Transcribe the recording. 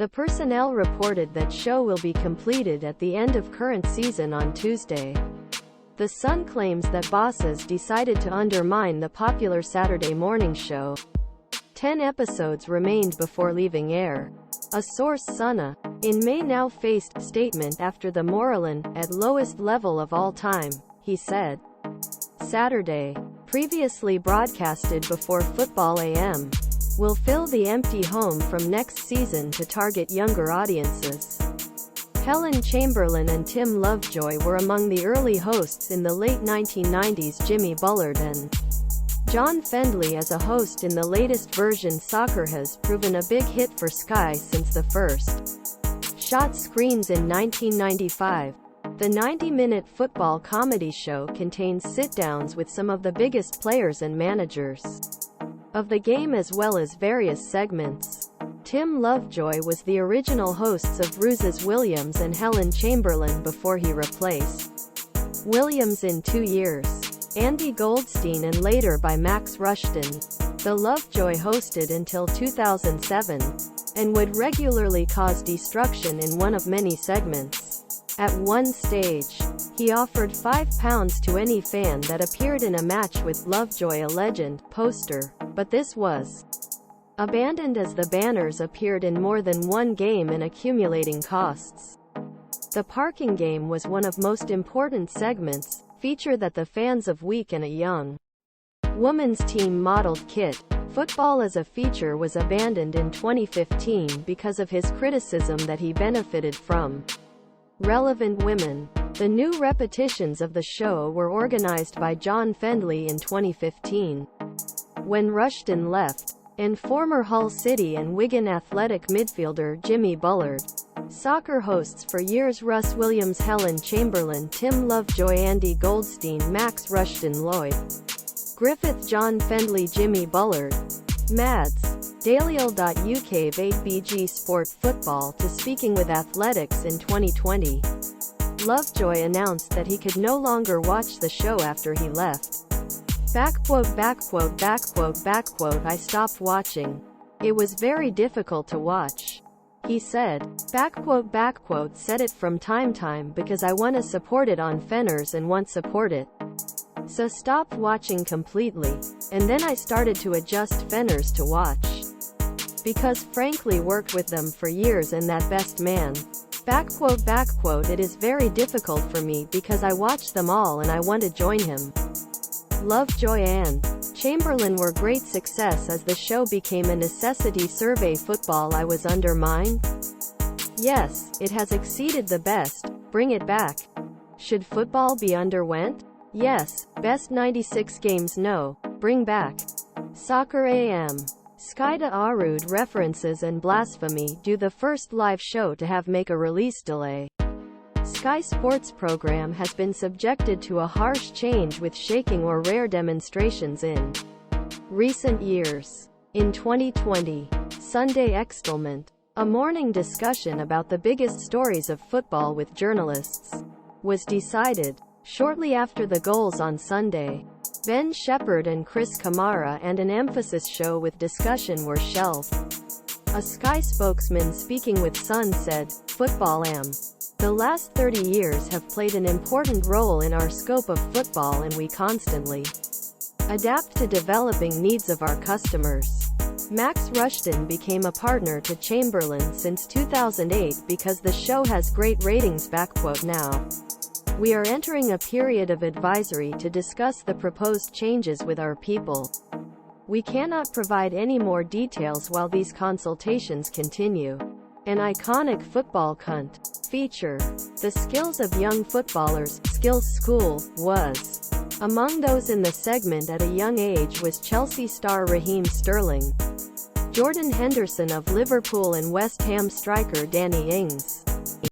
The personnel reported that show will be completed at the end of current season on Tuesday. The Sun claims that bosses decided to undermine the popular Saturday morning show. 10 episodes remained before leaving air. A source Sunna in May now faced statement after the Moralin, at lowest level of all time, he said. Saturday, previously broadcasted before Football AM, will fill the empty home from next season to target younger audiences. Helen Chamberlain and Tim Lovejoy were among the early hosts in the late 1990s. Jimmy Bullard and John Fendley as a host in the latest version. Soccer has proven a big hit for Sky since the first shot screens in 1995. The 90-minute football comedy show contains sit-downs with some of the biggest players and managers of the game as well as various segments. Tim Lovejoy was the original hosts of Ruses Williams and Helen Chamberlain before he replaced Williams in 2 years. Andy Goldstein and later by Max Rushden. The Lovejoy hosted until 2007, and would regularly cause destruction in one of many segments. At one stage, he offered £5 to any fan that appeared in a match with Lovejoy, a legend poster, but this was abandoned as the banners appeared in more than one game and accumulating costs. The parking game was one of most important segments, feature that the fans of Week and a Young Women's Team modeled kit. Football as a feature was abandoned in 2015 because of his criticism that he benefited from relevant women. The new repetitions of the show were organized by John Fendley in 2015. When Rushden left, and former Hull City and Wigan athletic midfielder Jimmy Bullard. Soccer hosts for years: Russ Williams, Helen Chamberlain, Tim Lovejoy, Andy Goldstein, Max Rushden, Lloyd, Griffith, John Fendley, Jimmy Bullard. Mads. Dailyl.uk 8BG Sport Football to Speaking with Athletics in 2020. Lovejoy announced that he could no longer watch the show after he left. "I stopped watching. It was very difficult to watch," he said. Said it from time because I want to support it on Fenners and want support it. So stopped watching completely. And then I started to adjust Fenners to watch. Because frankly worked with them for years and that best man. It is very difficult for me because I watch them all and I want to join him. Lovejoy and Chamberlain were great success as the show became a necessity. Survey Football. I was undermined? Yes, it has exceeded the best. Bring it back. Should football be underwent? Yes. Best 96 games? No. Bring back. Soccer AM. Sky to Ahrewd references and blasphemy. Do the first live show to have make a release delay. Sky Sports program has been subjected to a harsh change with shaking or rare demonstrations in recent years. In 2020, Sunday Extlement, a morning discussion about the biggest stories of football with journalists, was decided. Shortly after the goals on Sunday, Shephard and Chris Kamara and an emphasis show with discussion were shelved. A Sky spokesman speaking with Sun said, "Football am. The last 30 years have played an important role in our scope of football and we constantly adapt to developing needs of our customers." Max Rushden became a partner to Chamberlain since 2008 because the show has great ratings. Now, we are entering a period of advisory to discuss the proposed changes with our people. We cannot provide any more details while these consultations continue. An iconic football cunt feature. The skills of young footballers, Skills School, was among those in the segment. At a young age was Chelsea star Raheem Sterling, Jordan Henderson of Liverpool and West Ham striker Danny Ings.